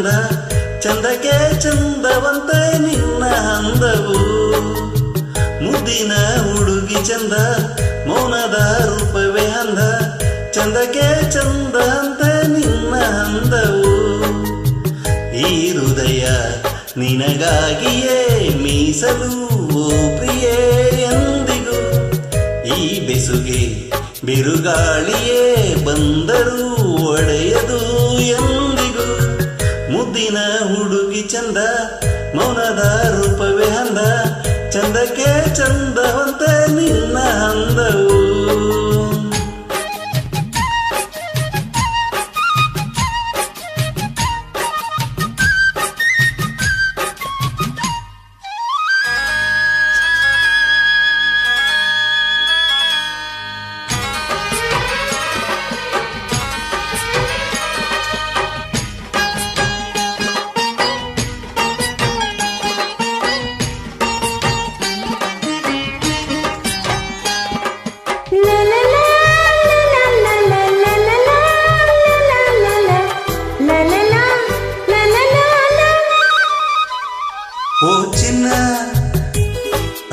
ಹಂದ ಚಂದಕ್ಕೆ ಚಂದವಂತೆ ನಿನ್ನ ಹಂದವು ಮುದ್ದಿನ ಹುಡುಗಿ ಚಂದ ಮೌನದ ರೂಪವೇ ಹಂದ ಚಂದಕ್ಕೆ ಚಂದ ಅಂತೆ ನಿನ್ನ ಹಂದವು ಈ ಹೃದಯ ನಿನಗಾಗಿಯೇ ಮೀಸಲು ಓ ಪ್ರಿಯೇ ಎಂದಿಗೂ ಈ ಬೆಸುಗೆ ಬಿರುಗಾಳಿಯೇ ಬಂದರೂ ಒಡೆಯದು ಎಂದಿಗೂ ಮುದ್ದಿನ ಹುಡುಗಿ ಚಂದ ಮೌನದ ರೂಪವೇ ಹಂದ ಚಂದಕ್ಕೆ ಚಂದವಂತೆ ನಿನ್ನ ಹಂದವು ಓ ಚಿನ್ನ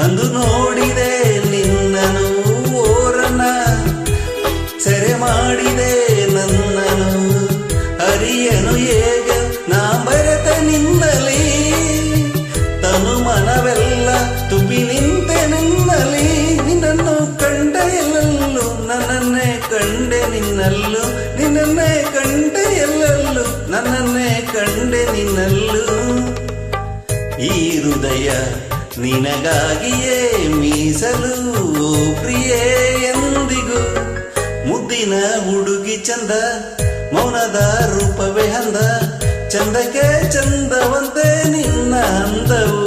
ಅಂದು ನೋಡಿದೆ ನಿನ್ನನು ಓರನ್ನ ಸೆರೆ ಮಾಡಿದೆ ನನ್ನನು ಅರಿಯನು ಹೇಗ ನಾ ಬರೆತ ನಿನ್ನಲಿ ತನು ಮನವೆಲ್ಲ ತುಬಿ ನಿಂತೆ ನಿನ್ನಲಿ ನಿನ್ನನ್ನು ಕಂಡೆ ಎಲ್ಲಲ್ಲೂ ನನ್ನನ್ನೇ ಕಂಡೆ ನಿನ್ನಲ್ಲೂ ನಿನ್ನನ್ನೇ ಕಂಡೆ ಎಲ್ಲಲ್ಲೂ ನನ್ನನ್ನೇ ಕಂಡೆ ನಿನ್ನಲ್ಲೂ ಈ ಹೃದಯ ನಿನಗಾಗಿಯೇ ಮೀಸಲು ಪ್ರಿಯೇ ಎಂದಿಗೂ ಮುದ್ದಿನ ಹುಡುಗಿ ಚಂದ ಮೌನದ ರೂಪವೇ ಹಂದ ಚಂದಕ್ಕೆ ಚಂದವಂತೆ ನಿನ್ನ ಹಂದವು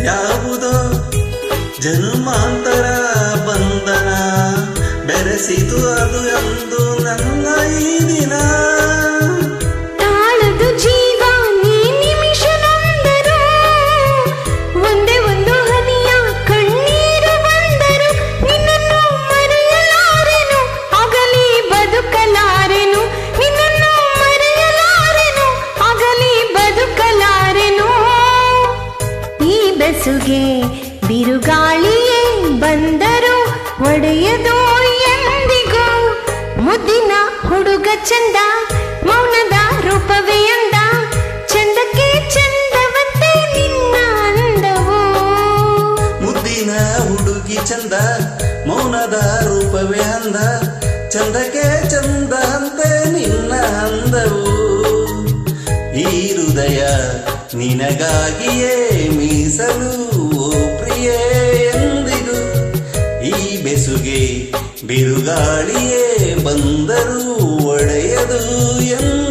ಯಾವುದೋ ಜನ್ಮಾಂತರ ಬಂಧನ ಬೆರೆಸಿತು ಅದು ಎಂದು ನನ್ನ ಈ ದಿನ ತಾಳದು ಜೀವ ನೀ ನಿಮಿಷ ನೊಂದರು ಒಂದೇ ಒಂದು ಹನಿಯ ಕಣ್ಣೀರು ಬಂದರು ನಿನ್ನನ್ನು ಮರೆಯಲಾರೆನು ಆಗಲಿ ಬದುಕಲಾರೆನು ನಿನ್ನನ್ನು ಮರೆಯಲಾರೆನು ಆಗಲಿ ಬದುಕಲಾರೆನು ಈ ಬೆಸುಗೆ ಬಿರುಗಾಳಿಯೇ ಬಂದರು ಒಡೆಯದು ಎಂದಿಗೂ ಮುದ್ದಿನ ಹುಡುಗ ಚಂದ ಮೌನದ ರೂಪವೇ ಅಂದ ಚಂದಕ್ಕೆ ಚಂದವಂತೆ ನಿನ್ನ ಅಂದವು ಮುದ್ದಿನ ಹುಡುಗಿ ಚಂದ ಮೌನದ ರೂಪವೇ ಅಂದ ಚಂದಕ್ಕೆ ಚಂದ ಅಂತೆ ನಿನ್ನ ಹಂದವು ಈ ಹೃದಯ ನಿನಗಾಗಿಯೇ ಮೀಸಲು ಓ ಪ್ರಿಯೇ ಎಂದಿಗೂ ಈ ಬೆಸುಗೆ ಬಿರುಗಾಳಿಯೇ ಬಂದರೂ ಒಡೆಯದು ಎಂದು